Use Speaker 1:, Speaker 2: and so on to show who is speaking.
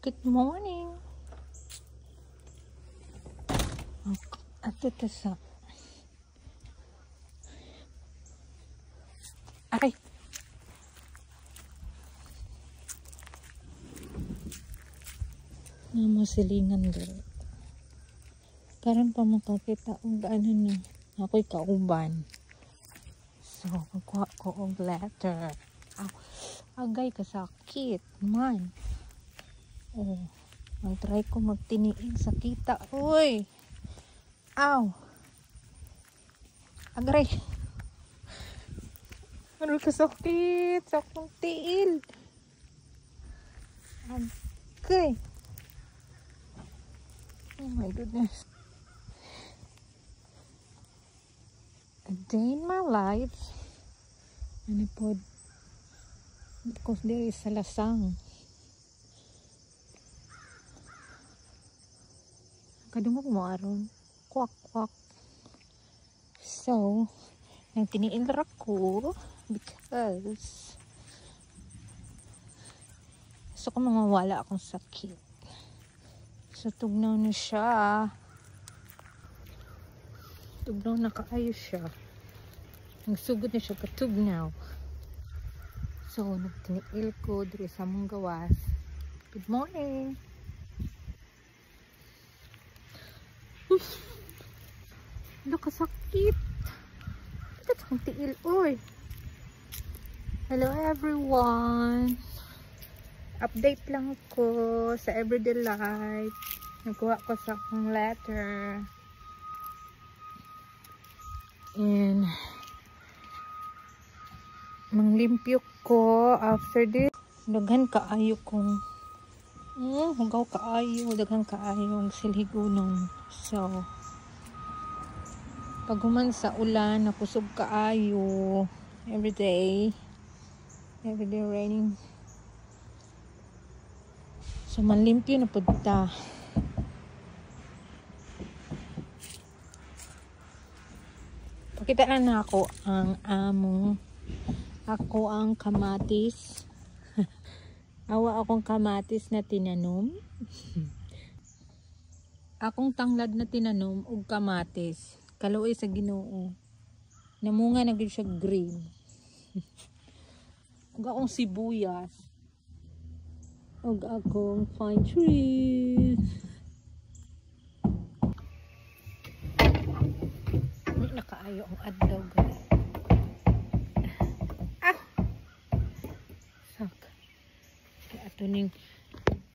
Speaker 1: Good morning. Ato to sa. Ay. Namasilingan doon. Karon pa makakita og ano na. Ako'y kauban. So, magkuha ko og letter. Agay kasakit man. Oh, mag-try ko magtiniin sa kita. Uy! Aw! Agray! Ano kasakit? Sa akong tiil. Agay! Oh my goodness. A day in my life. Ano po? Because there is a lasang. Kadungog mo aron. Kwak, kwak. So, nang tiniil ra ko because so kung mawala akong sakit. So, tugnaw na siya. Tugnaw na kaayo siya. Nagsugod na siya katugnaw. So, nagtiniil ko diri sa mong gawas. Good morning! Nakasakit. Ito ang tiil. Uy. Hello everyone. Update lang ko sa everyday life. Nagkuha ko sa akong letter. And manglimpyo ko after this. Daghan kaayo kong hugaw kaayo. Daghan kaayo silhigunong. So, pag human sa ulan, nakusog kaayo everyday raining. So, manlimpyo na punta. Pakitaan na ako ang ang kamatis. Awa akong kamatis na tinanom. Akong tanglad na tinanom og kamatis. Kaluoy sa Ginoo. Namunga na gyud siya green. Ug akong sibuyas. Ug akong pine trees. Ni nakaayo ang adlaw guys. Sak. Kaya ato ning